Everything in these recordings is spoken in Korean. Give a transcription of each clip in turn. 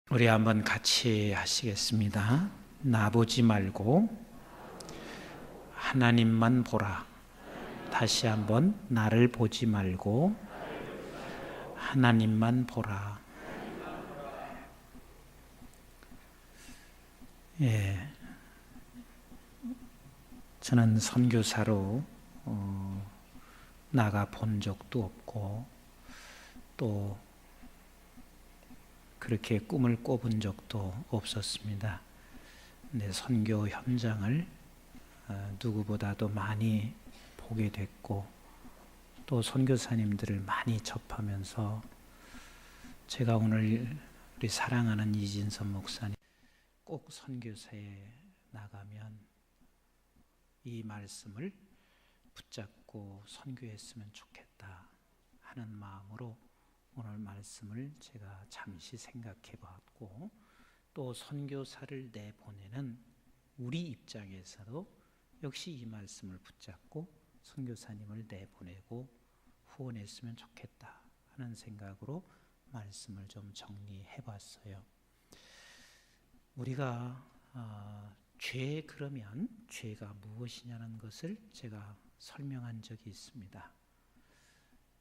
우리 한번 같이 하시겠습니다. 나보지 말고 하나님만 보라. 다시 한번 나를 보지 말고 하나님만 보라. 예, 저는 선교사로 나가 본 적도 없고 또 그렇게 꿈을 꿔본 적도 없었습니다. 근데 선교 현장을 누구보다도 많이 보게 됐고 또 선교사님들을 많이 접하면서 제가 오늘 우리 사랑하는 이진선 목사님 꼭 선교사에 나가면 이 말씀을 붙잡고 선교했으면 좋겠다 하는 마음으로 오늘 말씀을 제가 잠시 생각해 봤고 또 선교사를 내보내는 우리 입장에서도 역시 이 말씀을 붙잡고 선교사님을 내보내고 후원했으면 좋겠다 하는 생각으로 말씀을 좀 정리해 봤어요. 우리가 죄 그러면 죄가 무엇이냐는 것을 제가 설명한 적이 있습니다.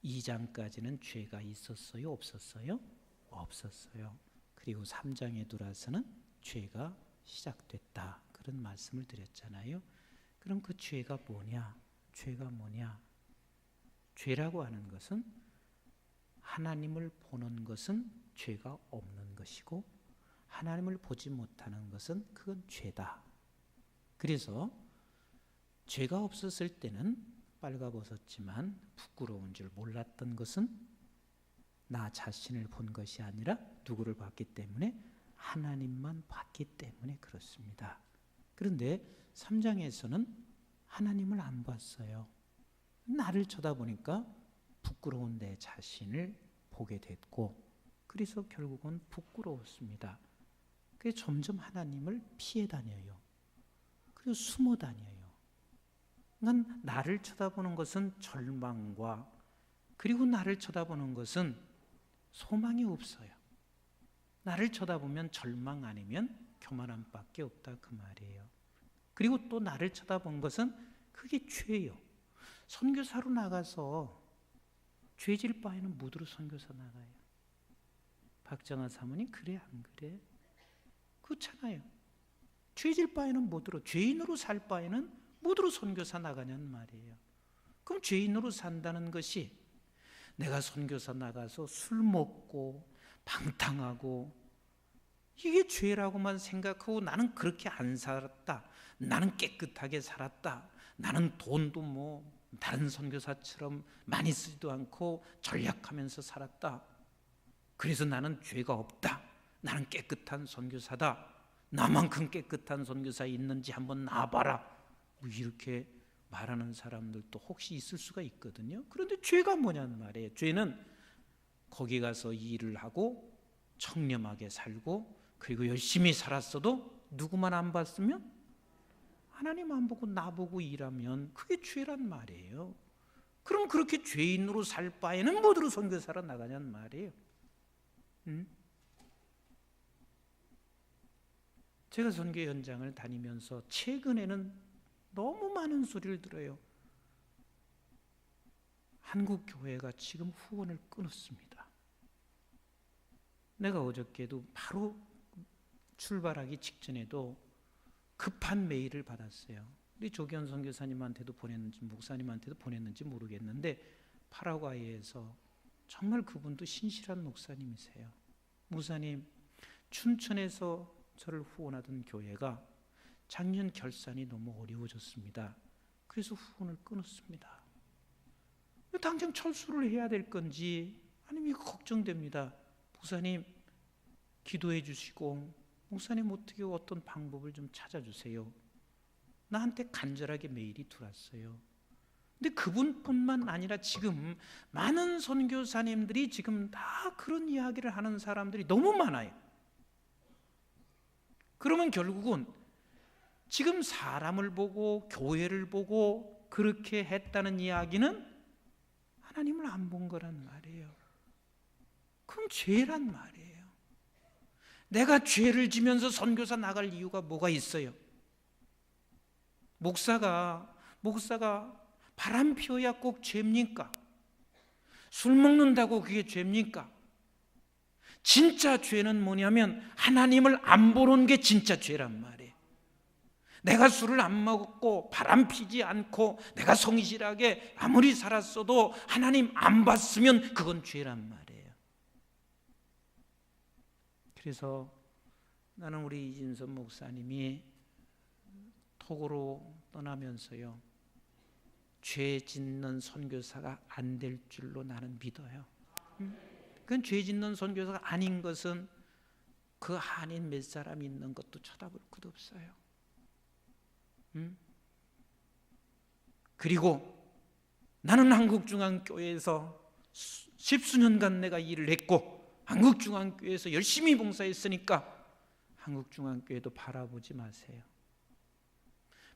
2장까지는 죄가 있었어요? 없었어요? 없었어요. 그리고 3장에 들어와서는 죄가 시작됐다. 그런 말씀을 드렸잖아요. 그럼 그 죄가 뭐냐? 죄가 뭐냐? 죄라고 하는 것은 하나님을 보는 것은 죄가 없는 것이고 하나님을 보지 못하는 것은 그건 죄다. 그래서 죄가 없었을 때는 빨가벗었지만 부끄러운 줄 몰랐던 것은 나 자신을 본 것이 아니라 누구를 봤기 때문에 하나님만 봤기 때문에 그렇습니다. 그런데 3장에서는 하나님을 안 봤어요. 나를 쳐다보니까 부끄러운 내 자신을 보게 됐고 그래서 결국은 부끄러웠습니다. 그래서 점점 하나님을 피해 다녀요. 그리고 숨어 다녀요. 난 나를 쳐다보는 것은 절망과 그리고 나를 쳐다보는 것은 소망이 없어요. 나를 쳐다보면 절망 아니면 교만함밖에 없다 그 말이에요. 그리고 또 나를 쳐다본 것은 그게 죄예요. 선교사로 나가서 죄질 바에는 무드로 선교사 나가요. 박정아 사모님 그래 안 그래? 그렇잖아요. 죄질 바에는 무드로 죄인으로 살 바에는 무드로 선교사 나가냐는 말이에요. 그럼 죄인으로 산다는 것이 내가 선교사 나가서 술 먹고 방탕하고 이게 죄라고만 생각하고 나는 그렇게 안 살았다. 나는 깨끗하게 살았다. 나는 돈도 뭐 다른 선교사처럼 많이 쓰지도 않고 절약하면서 살았다. 그래서 나는 죄가 없다. 나는 깨끗한 선교사다. 나만큼 깨끗한 선교사 있는지 한번 나와봐라. 이렇게 말하는 사람들도 혹시 있을 수가 있거든요. 그런데 죄가 뭐냐는 말이에요. 죄는 거기 가서 일을 하고 청렴하게 살고 그리고 열심히 살았어도 누구만 안 봤으면 하나님 안 보고 나보고 일하면 그게 죄란 말이에요. 그럼 그렇게 죄인으로 살 바에는 뭐로 선교사로 나가냐는 말이에요. 제가 선교 현장을 다니면서 최근에는 너무 많은 소리를 들어요. 한국 교회가 지금 후원을 끊었습니다. 내가 어저께도 바로 출발하기 직전에도 급한 메일을 받았어요. 우리 조기현 선교사님한테도 보냈는지 목사님한테도 보냈는지 모르겠는데 파라과이에서 정말 그분도 신실한 목사님이세요. 목사님, 춘천에서 저를 후원하던 교회가 작년 결산이 너무 어려워졌습니다. 그래서 후원을 끊었습니다. 당장 철수를 해야 될 건지 아니면 이거 걱정됩니다. 목사님 기도해 주시고 목사님 어떻게 어떤 방법을 좀 찾아주세요. 나한테 간절하게 메일이 들어왔어요. 근데 그분뿐만 아니라 지금 많은 선교사님들이 지금 다 그런 이야기를 하는 사람들이 너무 많아요. 그러면 결국은 지금 사람을 보고 교회를 보고 그렇게 했다는 이야기는 하나님을 안 본 거란 말이에요. 그건 죄란 말이에요. 내가 죄를 지면서 선교사 나갈 이유가 뭐가 있어요? 목사가 바람 피워야 꼭 죄입니까? 술 먹는다고 그게 죄입니까? 진짜 죄는 뭐냐면 하나님을 안 보는 게 진짜 죄란 말이에요. 내가 술을 안 먹고 바람 피지 않고 내가 성실하게 아무리 살았어도 하나님 안 봤으면 그건 죄란 말이에요. 그래서 나는 우리 이진선 목사님이 톡으로 떠나면서요, 죄 짓는 선교사가 안 될 줄로 나는 믿어요. 그건 죄 짓는 선교사가 아닌 것은 그 한인 몇 사람 있는 것도 쳐다볼 것도 없어요. 그리고 나는 한국중앙교회에서 10수년간 내가 일을 했고 한국중앙교회에서 열심히 봉사했으니까 한국중앙교회도 바라보지 마세요.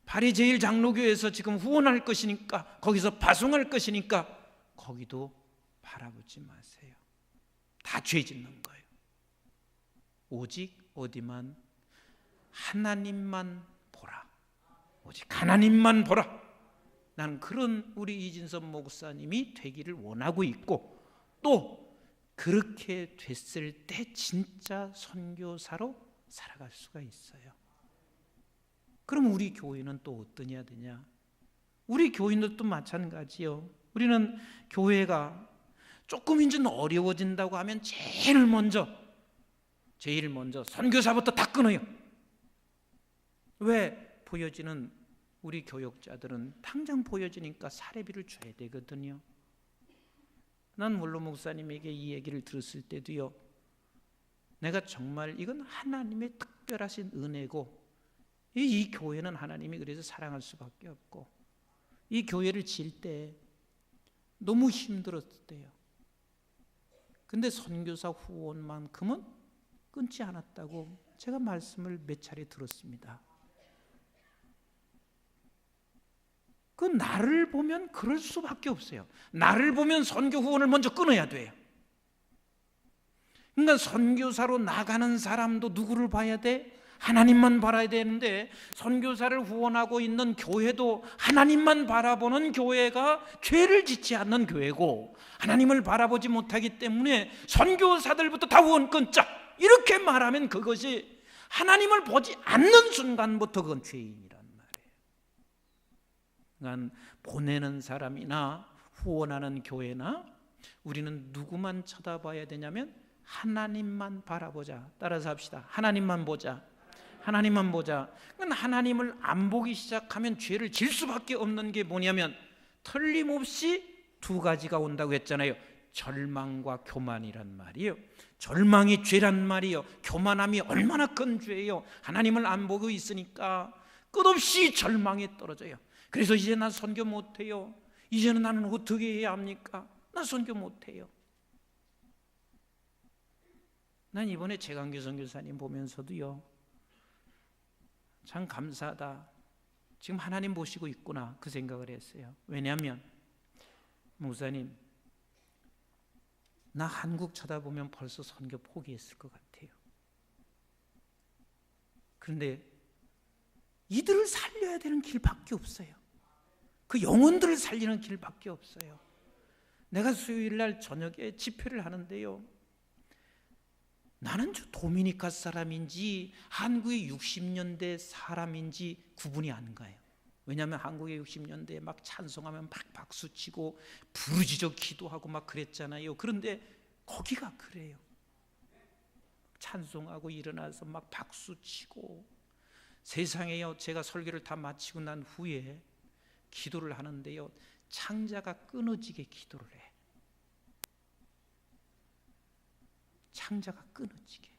파리제일장로교회에서 지금 후원할 것이니까, 거기서 파송할 것이니까 거기도 바라보지 마세요. 다 죄 짓는 거예요. 오직 어디만? 하나님만 보라. 오직 하나님만 보라. 나는 그런 우리 이진선 목사님이 되기를 원하고 있고, 또 그렇게 됐을 때 진짜 선교사로 살아갈 수가 있어요. 그럼 우리 교회는 또 어떠냐 되냐? 우리 교인들도 마찬가지요. 우리는 교회가 조금 이제 어려워진다고 하면 제일 먼저 선교사부터 다 끊어요. 왜? 보여지는 우리 교역자들은 당장 보여지니까 사례비를 줘야 되거든요. 난 물론 목사님에게 이 얘기를 들었을 때도요, 내가 정말 이건 하나님의 특별하신 은혜고, 이 교회는 하나님이 그래서 사랑할 수밖에 없고, 이 교회를 지을 때 너무 힘들었대요. 근데 선교사 후원만큼은 끊지 않았다고 제가 말씀을 몇 차례 들었습니다. 그 나를 보면 그럴 수밖에 없어요. 나를 보면 선교 후원을 먼저 끊어야 돼요. 그러니까 선교사로 나가는 사람도 누구를 봐야 돼? 하나님만 바라야 되는데, 선교사를 후원하고 있는 교회도 하나님만 바라보는 교회가 죄를 짓지 않는 교회고, 하나님을 바라보지 못하기 때문에 선교사들부터 다 후원 끊자 이렇게 말하면 그것이 하나님을 보지 않는 순간부터 그건 죄인이란 말이에요. 그러니까 보내는 사람이나 후원하는 교회나 우리는 누구만 쳐다봐야 되냐면 하나님만 바라보자. 따라서 합시다. 하나님만 보자. 하나님만 보자. 하나님을 안 보기 시작하면 죄를 질 수밖에 없는 게 뭐냐면 틀림없이 두 가지가 온다고 했잖아요. 절망과 교만이란 말이에요. 절망이 죄란 말이에요. 교만함이 얼마나 큰 죄예요. 하나님을 안 보고 있으니까 끝없이 절망에 떨어져요. 그래서 이제 나 선교 못해요. 이제는 나는 어떻게 해야 합니까? 나 선교 못해요. 난 이번에 최강규 선교사님 보면서도요, 참 감사하다. 지금 하나님 보시고 있구나 그 생각을 했어요. 왜냐하면 목사님, 나 한국 쳐다보면 벌써 선교 포기했을 것 같아요. 그런데 이들을 살려야 되는 길밖에 없어요. 그 영혼들을 살리는 길밖에 없어요. 내가 수요일 날 저녁에 집회를 하는데요, 나는 저 도미니카 사람인지 한국의 60년대 사람인지 구분이 안 가요. 왜냐하면 한국의 60년대에 막 찬송하면 막 박수치고 부르짖어 기도하고 막 그랬잖아요. 그런데 거기가 그래요. 찬송하고 일어나서 막 박수치고. 세상에요, 제가 설교를 다 마치고 난 후에 기도를 하는데요, 창자가 끊어지게 기도를 해. 창자가 끊어지게.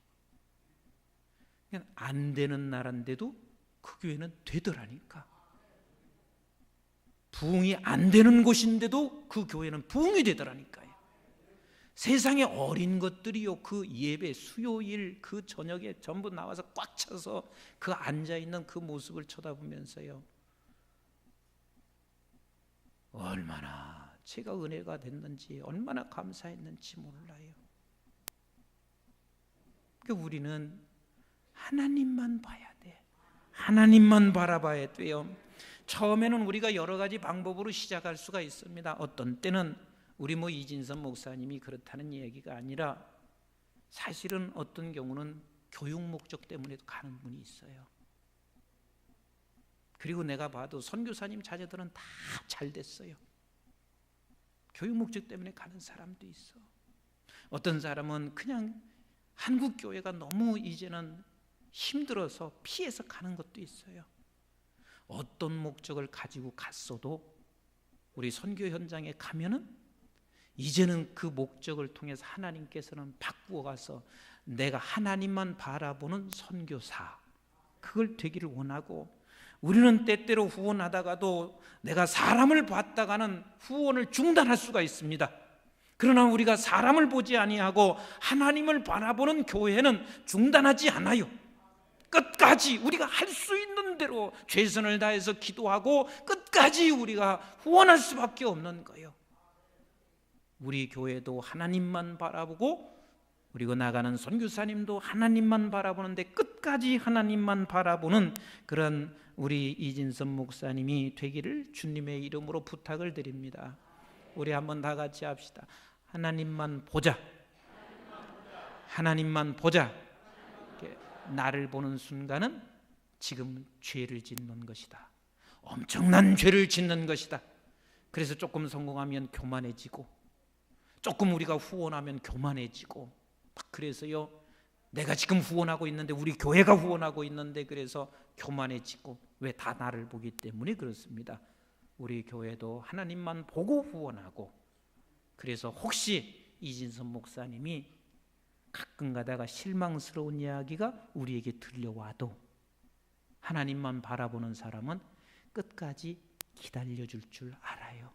그냥 안 되는 나라인데도 그 교회는 되더라니까. 부흥이 안 되는 곳인데도 그 교회는 부흥이 되더라니까요. 세상에 어린 것들이요, 그 예배 수요일 그 저녁에 전부 나와서 꽉 차서 그 앉아있는 그 모습을 쳐다보면서요, 얼마나 제가 은혜가 됐는지, 얼마나 감사했는지 몰라요. 그러니까 우리는 하나님만 봐야 돼. 하나님만 바라봐야 돼요. 처음에는 우리가 여러 가지 방법으로 시작할 수가 있습니다. 어떤 때는 우리 이진선 목사님이 그렇다는 얘기가 아니라 사실은 어떤 경우는 교육 목적 때문에도 가는 분이 있어요. 그리고 내가 봐도 선교사님 자녀들은 다 잘 됐어요. 교육 목적 때문에 가는 사람도 있어. 어떤 사람은 그냥 한국 교회가 너무 이제는 힘들어서 피해서 가는 것도 있어요. 어떤 목적을 가지고 갔어도 우리 선교 현장에 가면은 이제는 그 목적을 통해서 하나님께서는 바꾸어 가서 내가 하나님만 바라보는 선교사, 그걸 되기를 원하고, 우리는 때때로 후원하다가도 내가 사람을 봤다가는 후원을 중단할 수가 있습니다. 그러나 우리가 사람을 보지 아니하고 하나님을 바라보는 교회는 중단하지 않아요. 끝까지 우리가 할 수 있는 대로 최선을 다해서 기도하고 끝까지 우리가 후원할 수밖에 없는 거예요. 우리 교회도 하나님만 바라보고, 그리고 나가는 선교사님도 하나님만 바라보는데 끝까지 하나님만 바라보는 그런 우리 이진선 목사님이 되기를 주님의 이름으로 부탁을 드립니다. 우리 한번 다 같이 합시다. 하나님만 보자. 하나님만 보자. 나를 보는 순간은 지금 죄를 짓는 것이다. 엄청난 죄를 짓는 것이다. 그래서 조금 성공하면 교만해지고, 조금 우리가 후원하면 교만해지고, 그래서요, 내가 지금 후원하고 있는데, 우리 교회가 후원하고 있는데, 그래서 교만해지고, 왜? 다 나를 보기 때문에 그렇습니다. 우리 교회도 하나님만 보고 후원하고, 그래서 혹시 이진선 목사님이 가끔 가다가 실망스러운 이야기가 우리에게 들려와도 하나님만 바라보는 사람은 끝까지 기다려줄 줄 알아요.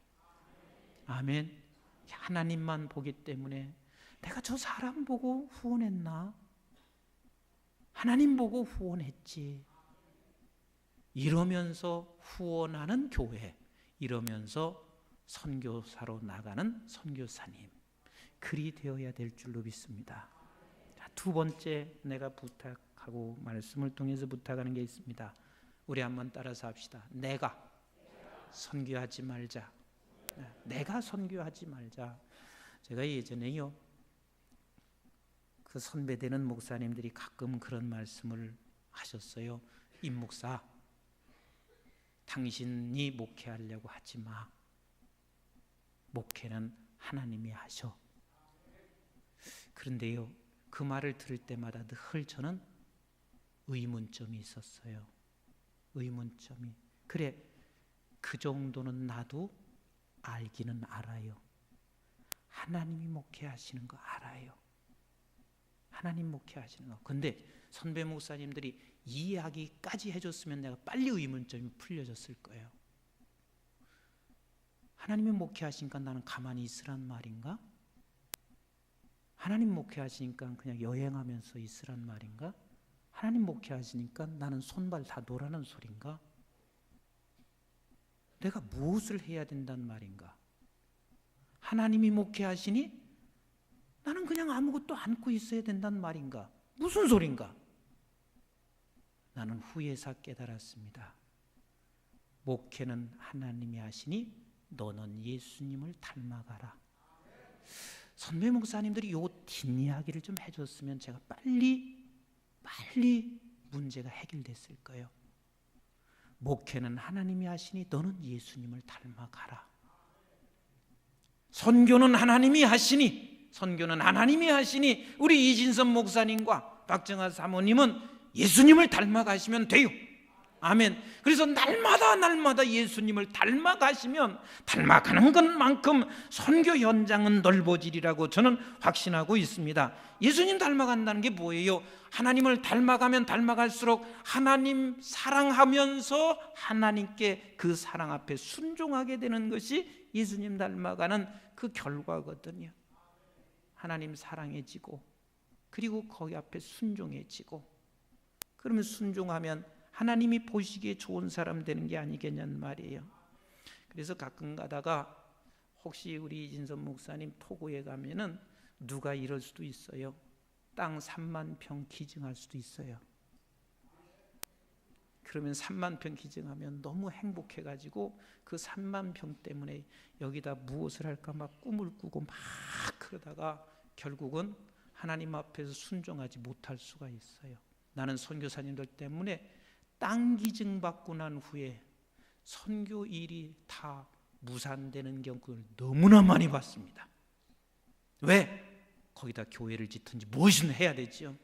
아멘. 하나님만 보기 때문에 내가 저 사람 보고 후원했나? 하나님 보고 후원했지. 이러면서 후원하는 교회, 이러면서 선교사로 나가는 선교사님, 그리 되어야 될 줄로 믿습니다. 두 번째 내가 부탁하고 말씀을 통해서 부탁하는 게 있습니다. 우리 한번 따라서 합시다. 내가 선교하지 말자. 내가 선교하지 말자. 제가 예전에요, 그 선배되는 목사님들이 가끔 그런 말씀을 하셨어요. 임 목사, 당신이 목회하려고 하지 마. 목회는 하나님이 하셔. 그런데요, 그 말을 들을 때마다 늘 저는 의문점이 있었어요. 의문점이. 그래, 그 정도는 나도 알기는 알아요. 하나님이 목회하시는 거 알아요. 하나님 목회하시는 거. 근데 선배 목사님들이 이 이야기까지 해줬으면 내가 빨리 의문점이 풀려졌을 거예요. 하나님이 목회하시니까 나는 가만히 있으란 말인가? 하나님 목회하시니까 그냥 여행하면서 있으란 말인가? 하나님 목회하시니까 나는 손발 다 놓으라는 소린가? 내가 무엇을 해야 된단 말인가? 하나님이 목회하시니 나는 그냥 아무것도 안고 있어야 된단 말인가? 무슨 소린가? 나는 후에서 깨달았습니다. 목회는 하나님이 하시니 너는 예수님을 닮아가라. 선배 목사님들이 요 뒷이야기를 좀 해줬으면 제가 빨리 문제가 해결됐을 거예요. 목회는 하나님이 하시니 너는 예수님을 닮아가라. 선교는 하나님이 하시니 우리 이진선 목사님과 박정아 사모님은 예수님을 닮아가시면 돼요. 아멘. 그래서 날마다 예수님을 닮아가시면 닮아가는 것만큼 선교 현장은 넓어지리라고 저는 확신하고 있습니다. 예수님 닮아간다는 게 뭐예요? 하나님을 닮아가면 닮아갈수록 하나님 사랑하면서 하나님께 그 사랑 앞에 순종하게 되는 것이 예수님 닮아가는 그 결과거든요. 하나님 사랑해지고, 그리고 거기 앞에 순종해지고, 그러면 순종하면 하나님이 보시기에 좋은 사람 되는 게 아니겠냐는 말이에요. 그래서 가끔 가다가 혹시 우리 이진선 목사님 토고에 가면은 누가 이럴 수도 있어요. 땅 3만 평 기증할 수도 있어요. 그러면 3만 평 기증하면 너무 행복해가지고 그 3만 평 때문에 여기다 무엇을 할까 막 꿈을 꾸고 막 그러다가 결국은 하나님 앞에서 순종하지 못할 수가 있어요. 나는 선교사님들 때문에 땅 기증 받고 난 후에 선교 일이 다 무산되는 경우를 너무나 많이 봤습니다. 왜? 거기다 교회를 짓든지 무엇이든 해야 되죠.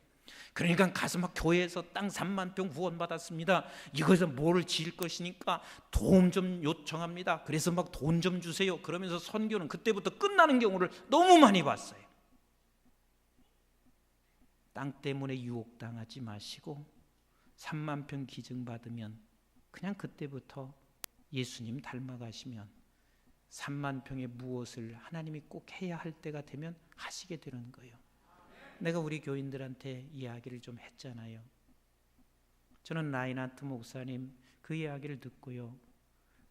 그러니까 가서 막 교회에서 땅 3만 평 후원 받았습니다. 이거에서 뭐를 지을 것이니까 도움 좀 요청합니다. 그래서 막 돈 좀 주세요. 그러면서 선교는 그때부터 끝나는 경우를 너무 많이 봤어요. 땅 때문에 유혹당하지 마시고 3만 평 기증 받으면 그냥 그때부터 예수님 닮아가시면 3만 평의 무엇을 하나님이 꼭 해야 할 때가 되면 하시게 되는 거예요. 내가 우리 교인들한테 이야기를 좀 했잖아요. 저는 라인하트 목사님 그 이야기를 듣고요,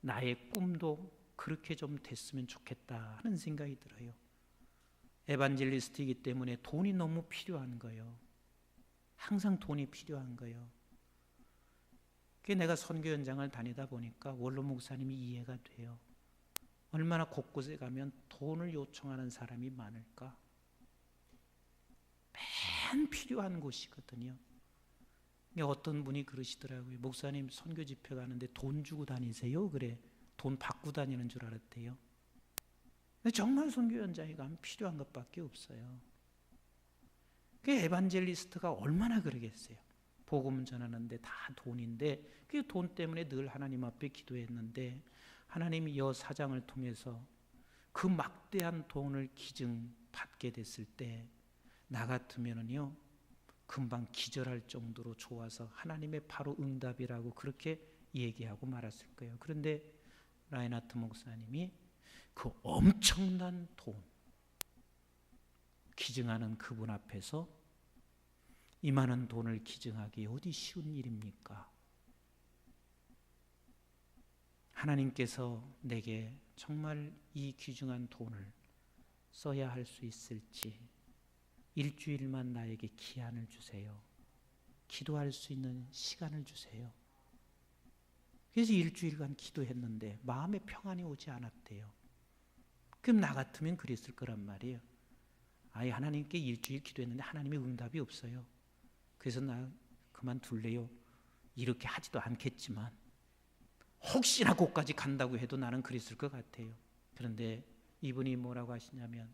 나의 꿈도 그렇게 좀 됐으면 좋겠다 하는 생각이 들어요. 에반젤리스트이기 때문에 돈이 너무 필요한 거예요. 항상 돈이 필요한 거예요. 그게 내가 선교 현장을 다니다 보니까 원로 목사님이 이해가 돼요. 얼마나 곳곳에 가면 돈을 요청하는 사람이 많을까? 맨 필요한 곳이거든요. 어떤 분이 그러시더라고요. 목사님 선교 집회 가는데 돈 주고 다니세요? 그래. 돈 받고 다니는 줄 알았대요. 근데 정말 선교 현장에 가면 필요한 것밖에 없어요. 그 에반젤리스트가 얼마나 그러겠어요. 복음 전하는데 다 돈인데 그 돈 때문에 늘 하나님 앞에 기도했는데 하나님이 여 사장을 통해서 그 막대한 돈을 기증 받게 됐을 때 나 같으면은요 금방 기절할 정도로 좋아서 하나님의 바로 응답이라고 그렇게 얘기하고 말았을 거예요. 그런데 라인하트 목사님이 그 엄청난 돈 기증하는 그분 앞에서 이 많은 돈을 기증하기 어디 쉬운 일입니까? 하나님께서 내게 정말 이 귀중한 돈을 써야 할 수 있을지 일주일만 나에게 기한을 주세요. 기도할 수 있는 시간을 주세요. 그래서 일주일간 기도했는데 마음에 평안이 오지 않았대요. 그럼 나 같으면 그랬을 거란 말이에요. 아예 하나님께 일주일 기도했는데 하나님의 응답이 없어요. 그래서 나 그만둘래요. 이렇게 하지도 않겠지만 혹시나 거기까지 간다고 해도 나는 그랬을 것 같아요. 그런데 이분이 뭐라고 하시냐면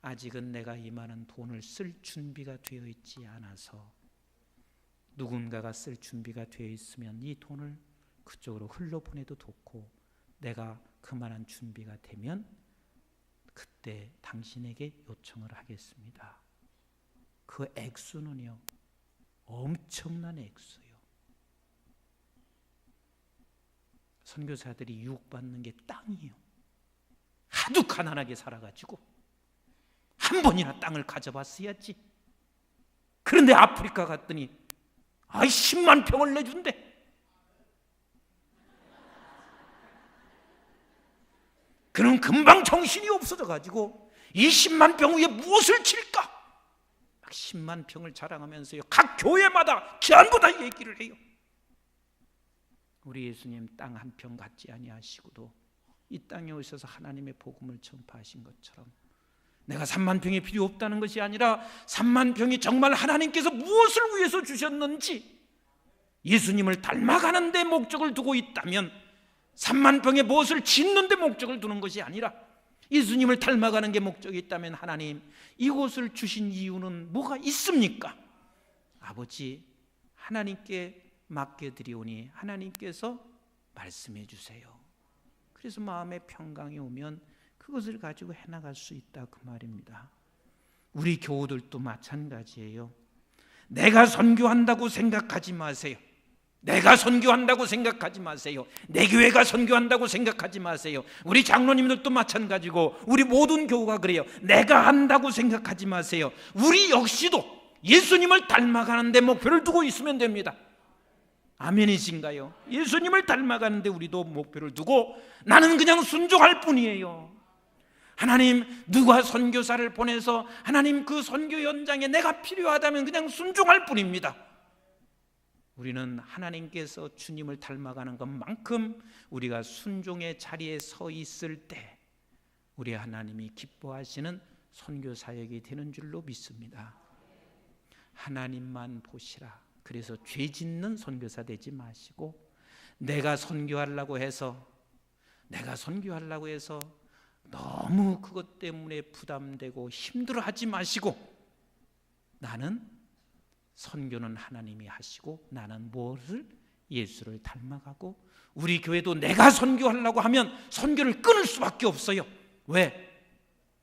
아직은 내가 이 많은 돈을 쓸 준비가 되어 있지 않아서 누군가가 쓸 준비가 되어 있으면 이 돈을 그쪽으로 흘러보내도 좋고 내가 그만한 준비가 되면 그때 당신에게 요청을 하겠습니다. 그 액수는요 엄청난 액수요. 선교사들이 유혹받는 게 땅이에요. 하도 가난하게 살아가지고 한 번이나 땅을 가져봤어야지. 그런데 아프리카 갔더니 10만 평을 내준대. 그는 금방 정신이 없어져가지고 20만 평 위에 무엇을 칠까? 막 10만 평을 자랑하면서요 각 교회마다 전부 다 얘기를 해요. 우리 예수님 땅 한 평 갖지 아니하시고도 이 땅에 오셔서 하나님의 복음을 전파하신 것처럼 내가 3만 평이 필요 없다는 것이 아니라 3만 평이 정말 하나님께서 무엇을 위해서 주셨는지 예수님을 닮아가는 데 목적을 두고 있다면 3만 평에 무엇을 짓는 데 목적을 두는 것이 아니라 예수님을 닮아가는 게 목적이 있다면 하나님 이곳을 주신 이유는 뭐가 있습니까? 아버지 하나님께 맡겨드리오니 하나님께서 말씀해 주세요. 그래서 마음의 평강이 오면 그것을 가지고 해나갈 수 있다 그 말입니다. 우리 교우들도 마찬가지예요. 내가 선교한다고 생각하지 마세요. 내가 선교한다고 생각하지 마세요. 내 교회가 선교한다고 생각하지 마세요. 우리 장로님들도 마찬가지고 우리 모든 교우가 그래요. 내가 한다고 생각하지 마세요. 우리 역시도 예수님을 닮아가는 데 목표를 두고 있으면 됩니다. 아멘이신가요? 예수님을 닮아가는 데 우리도 목표를 두고 나는 그냥 순종할 뿐이에요. 하나님 누가 선교사를 보내서 하나님 그 선교 현장에 내가 필요하다면 그냥 순종할 뿐입니다. 우리는 하나님께서 주님을 닮아가는 것만큼 우리가 순종의 자리에 서 있을 때 우리 하나님이 기뻐하시는 선교 사역이 되는 줄로 믿습니다. 하나님만 보시라. 그래서 죄 짓는 선교사 되지 마시고 내가 선교하려고 해서 너무 그것 때문에 부담되고 힘들어하지 마시고 나는 선교는 하나님이 하시고 나는 무엇을 예수를 닮아가고 우리 교회도 내가 선교하려고 하면 선교를 끊을 수밖에 없어요. 왜?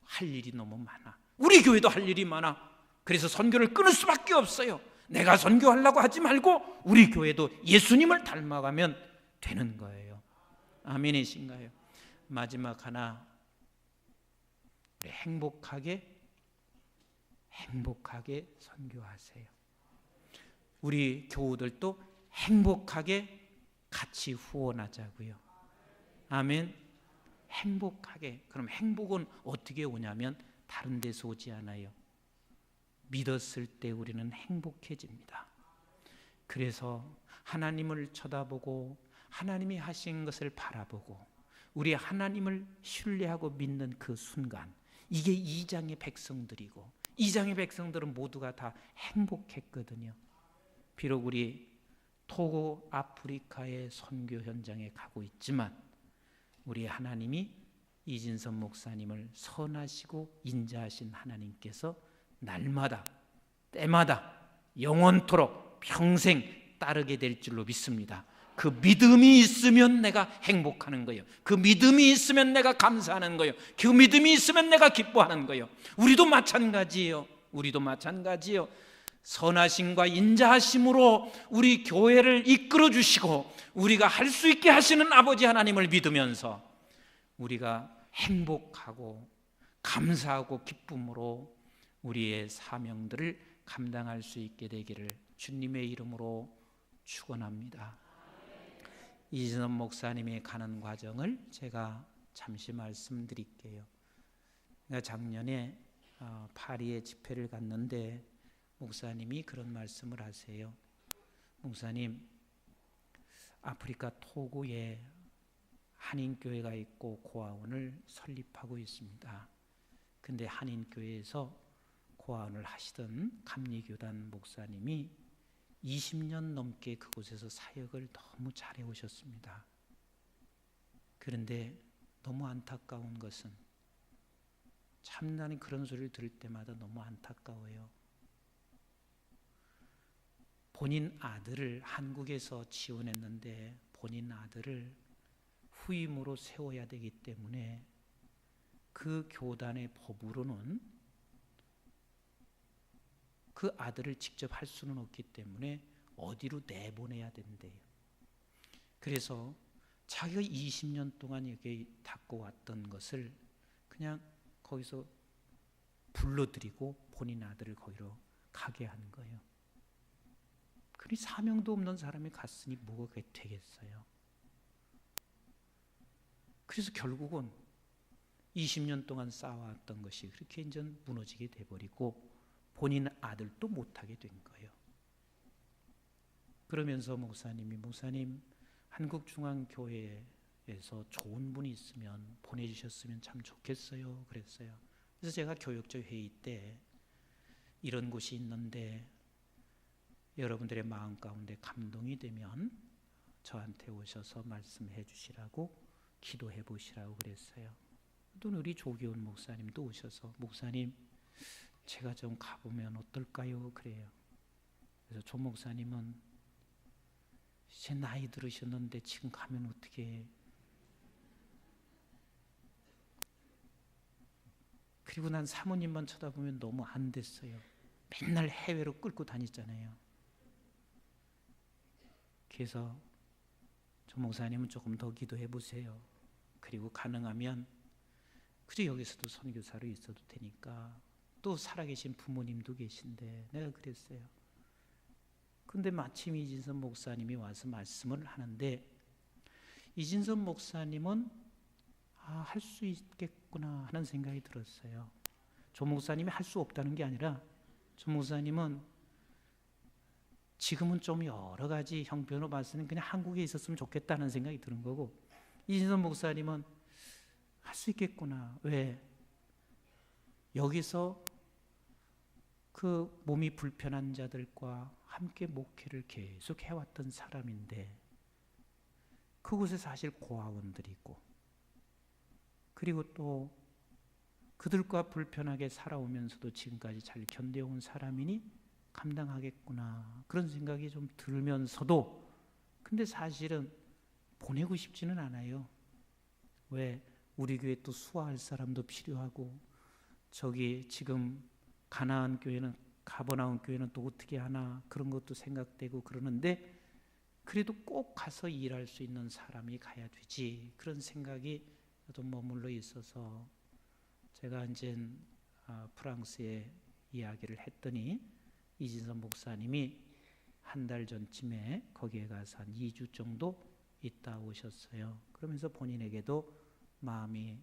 할 일이 너무 많아. 우리 교회도 할 일이 많아. 그래서 선교를 끊을 수밖에 없어요. 내가 선교하려고 하지 말고 우리 교회도 예수님을 닮아가면 되는 거예요. 아멘이신가요? 마지막 하나, 우리 행복하게 선교하세요. 우리 교우들도 행복하게 같이 후원하자고요. 아멘. 행복하게. 그럼 행복은 어떻게 오냐면 다른 데서 오지 않아요. 믿었을 때 우리는 행복해집니다. 그래서 하나님을 쳐다보고 하나님이 하신 것을 바라보고 우리 하나님을 신뢰하고 믿는 그 순간, 이게 2장의 백성들이고 2장의 백성들은 모두가 다 행복했거든요. 비록 우리 토고 아프리카의 선교 현장에 가고 있지만 우리 하나님이 이진선 목사님을 선하시고 인자하신 하나님께서 날마다 때마다 영원토록 평생 따르게 될 줄로 믿습니다. 그 믿음이 있으면 내가 행복하는 거예요. 그 믿음이 있으면 내가 감사하는 거예요. 그 믿음이 있으면 내가 기뻐하는 거예요. 우리도 마찬가지예요. 선하심과 인자하심으로 우리 교회를 이끌어 주시고 우리가 할 수 있게 하시는 아버지 하나님을 믿으면서 우리가 행복하고 감사하고 기쁨으로 우리의 사명들을 감당할 수 있게 되기를 주님의 이름으로 축원합니다. 이진원 목사님이 가는 과정을 제가 잠시 말씀드릴게요. 작년에 파리에 집회를 갔는데 목사님이 그런 말씀을 하세요. 목사님, 아프리카 토고에 한인교회가 있고 고아원을 설립하고 있습니다. 근데 한인교회에서 고아원을 하시던 감리교단 목사님이 20년 넘게 그곳에서 사역을 너무 잘해 오셨습니다. 그런데 너무 안타까운 것은 참 나는 그런 소리를 들을 때마다 너무 안타까워요. 본인 아들을 한국에서 지원했는데 본인 아들을 후임으로 세워야 되기 때문에 그 교단의 법으로는 그 아들을 직접 할 수는 없기 때문에 어디로 내보내야 된대요. 그래서 자기가 20년 동안 여기 닦고 왔던 것을 그냥 거기서 불러들이고 본인 아들을 거기로 가게 한 거예요. 그리 사명도 없는 사람이 갔으니 뭐가 되겠어요. 그래서 결국은 20년 동안 쌓아왔던 것이 그렇게 이제 무너지게 돼버리고 본인 아들도 못하게 된 거예요. 그러면서 목사님 한국중앙교회에서 좋은 분이 있으면 보내주셨으면 참 좋겠어요. 그랬어요. 그래서 제가 교역적 회의 때 이런 곳이 있는데 여러분들의 마음 가운데 감동이 되면 저한테 오셔서 말씀해 주시라고 기도해 보시라고 그랬어요. 또 우리 조기훈 목사님도 오셔서 목사님 제가 좀 가보면 어떨까요? 그래요. 그래서 조 목사님은 제 나이 들으셨는데 지금 가면 어떻게 해? 그리고 난 사모님만 쳐다보면 너무 안 됐어요. 맨날 해외로 끌고 다녔잖아요. 그래서 조 목사님은 조금 더 기도해 보세요. 그리고 가능하면 그저 여기서도 선교사로 있어도 되니까 또 살아계신 부모님도 계신데 내가 그랬어요. 근데 마침 이진선 목사님이 와서 말씀을 하는데 이진선 목사님은 할 수 있겠구나 하는 생각이 들었어요. 조 목사님이 할 수 없다는 게 아니라 조 목사님은 지금은 좀 여러 가지 형편으로 봤을 때는 그냥 한국에 있었으면 좋겠다는 생각이 드는 거고, 이진선 목사님은 할 수 있겠구나. 왜? 여기서 그 몸이 불편한 자들과 함께 목회를 계속 해왔던 사람인데, 그곳에 사실 고아원들이 있고, 그리고 또 그들과 불편하게 살아오면서도 지금까지 잘 견뎌온 사람이니 감당하겠구나, 그런 생각이 좀 들면서도, 근데 사실은 보내고 싶지는 않아요. 왜? 우리 교회 또 수화할 사람도 필요하고, 저기 지금 가나안 교회는, 가버나움 교회는 또 어떻게 하나, 그런 것도 생각되고 그러는데, 그래도 꼭 가서 일할 수 있는 사람이 가야 되지, 그런 생각이 좀 머물러 있어서 제가 이제 프랑스에 이야기를 했더니 이진선 목사님이 한 달 전쯤에 거기에 가서 한 2주 정도 있다 오셨어요. 그러면서 본인에게도 마음이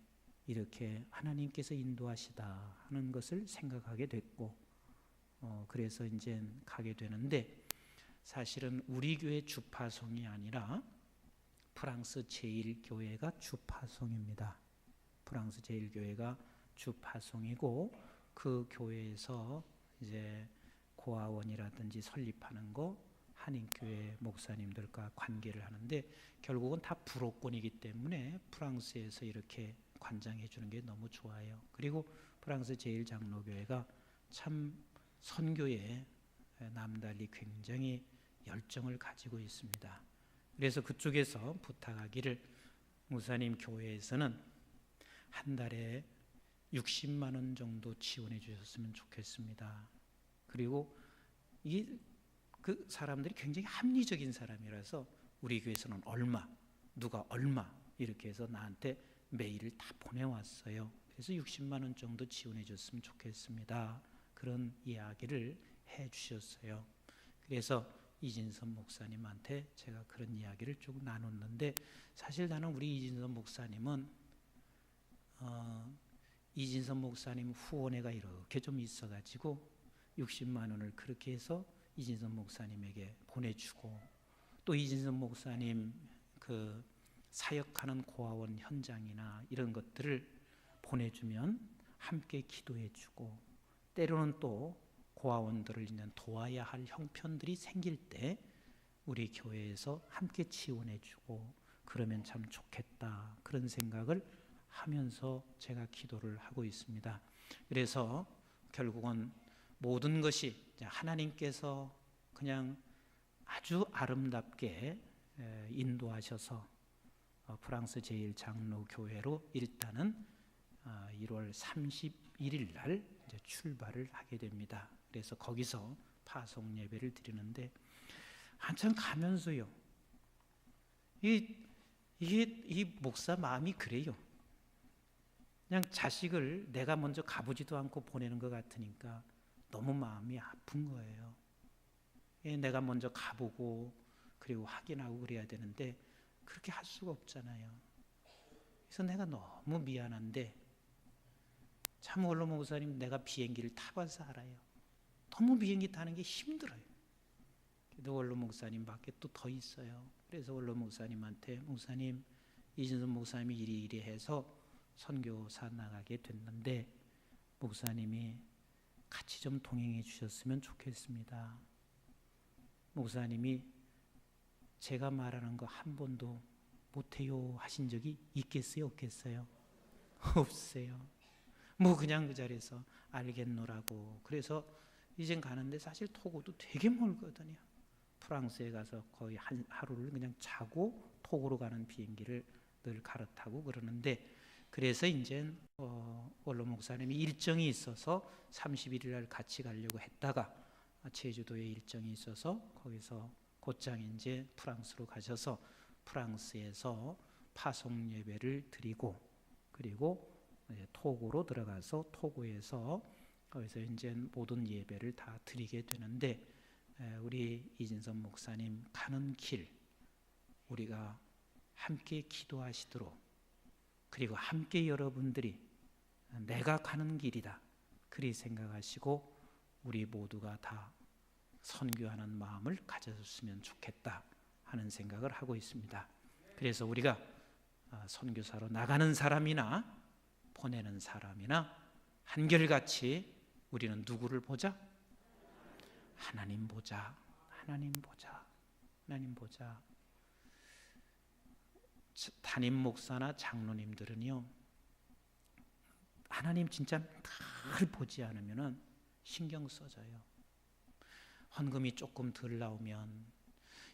이렇게 하나님께서 인도하시다 하는 것을 생각하게 됐고, 그래서 이제 가게 되는데, 사실은 우리 교회 주파송이 아니라 프랑스 제1교회가 주파송입니다. 프랑스 제1교회가 주파송이고, 그 교회에서 이제 고아원이라든지 설립하는 거 한인교회 목사님들과 관계를 하는데, 결국은 다 불호권이기 때문에 프랑스에서 이렇게 관장해 주는 게 너무 좋아요. 그리고 프랑스 제1장로교회가 참 선교에 남달리 굉장히 열정을 가지고 있습니다. 그래서 그쪽에서 부탁하기를, 목사님 교회에서는 한 달에 60만 원 정도 지원해 주셨으면 좋겠습니다. 그리고 그 사람들이 굉장히 합리적인 사람이라서 우리 교회에서는 얼마, 누가 얼마, 이렇게 해서 나한테 메일을 다 보내왔어요. 그래서 60만 원 정도 지원해 줬으면 좋겠습니다, 그런 이야기를 해 주셨어요. 그래서 이진선 목사님한테 제가 그런 이야기를 쭉 나눴는데, 사실 나는 우리 이진선 목사님은 이진선 목사님 후원회가 이렇게 좀 있어가지고 60만 원을 그렇게 해서 이진선 목사님에게 보내주고, 또 이진선 목사님 그 사역하는 고아원 현장이나 이런 것들을 보내주면 함께 기도해주고, 때로는 또 고아원들을 도와야 할 형편들이 생길 때 우리 교회에서 함께 지원해주고 그러면 참 좋겠다, 그런 생각을 하면서 제가 기도를 하고 있습니다. 그래서 결국은 모든 것이 하나님께서 그냥 아주 아름답게 인도하셔서 프랑스 제1장로교회로 일단은 1월 31일 날 이제 출발을 하게 됩니다. 그래서 거기서 파송 예배를 드리는데, 한참 가면서요, 이 목사 마음이 그래요. 그냥 자식을 내가 먼저 가보지도 않고 보내는 것 같으니까 너무 마음이 아픈 거예요. 내가 먼저 가보고 그리고 확인하고 그래야 되는데 그렇게 할 수가 없잖아요. 그래서 내가 너무 미안한데, 참 원로 목사님, 내가 비행기를 타봐서 알아요. 너무 비행기 타는 게 힘들어요. 그래도 원로 목사님밖에 또 더 있어요. 그래서 원로 목사님한테, 목사님, 이진선 목사님이 이리 해서 선교사 나가게 됐는데 목사님이 같이 좀 동행해 주셨으면 좋겠습니다. 목사님이 제가 말하는 거 한 번도 못해요 하신 적이 있겠어요, 없겠어요? 없어요. 뭐 그냥 그 자리에서 알겠노라고. 그래서 이젠 가는데, 사실 토고도 되게 멀거든요. 프랑스에 가서 거의 하루를 그냥 자고 토고로 가는 비행기를 늘 갈아타고 그러는데, 그래서 이제 원로 목사님이 일정이 있어서 31일 날 같이 가려고 했다가 제주도에 일정이 있어서 거기서 곧장 이제 프랑스로 가셔서 프랑스에서 파송 예배를 드리고, 그리고 토고로 들어가서 토고에서 거기서 이제 모든 예배를 다 드리게 되는데, 우리 이진선 목사님 가는 길 우리가 함께 기도하시도록 그리고 함께 여러분들이 내가 가는 길이다 그리 생각하시고 우리 모두가 다 선교하는 마음을 가졌으면 좋겠다 하는 생각을 하고 있습니다. 그래서 우리가 선교사로 나가는 사람이나 보내는 사람이나 한결같이 우리는 누구를 보자? 하나님 보자. 하나님 보자. 하나님 보자. 담임 목사나 장로님들은요, 하나님 진짜 늘 보지 않으면 신경 써져요. 헌금이 조금 덜 나오면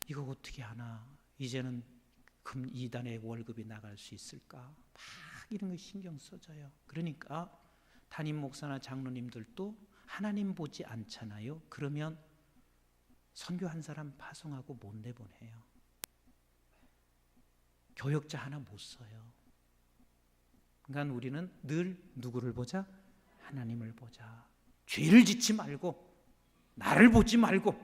이거 어떻게 하나? 이제는 금 2단의 월급이 나갈 수 있을까? 막 이런 거 신경 써져요. 그러니까 담임 목사나 장로님들도 하나님 보지 않잖아요. 그러면 선교 한 사람 파송하고 못 내보내요. 교역자 하나 못 써요. 그러니까 우리는 늘 누구를 보자? 하나님을 보자. 죄를 짓지 말고 나를 보지 말고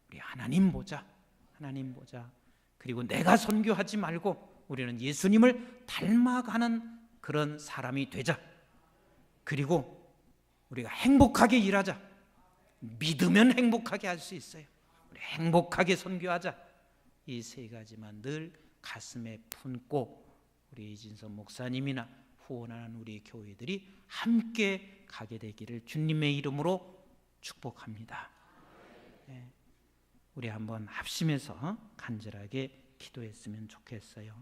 우리 하나님 보자. 하나님 보자. 그리고 내가 선교하지 말고 우리는 예수님을 닮아가는 그런 사람이 되자. 그리고 우리가 행복하게 일하자. 믿으면 행복하게 할 수 있어요. 우리 행복하게 선교하자. 이 세 가지만 늘 가슴에 품고 우리 이진선 목사님이나 후원하는 우리 교회들이 함께 가게 되기를 주님의 이름으로 축복합니다. 네. 우리 한번 합심해서 간절하게 기도했으면 좋겠어요.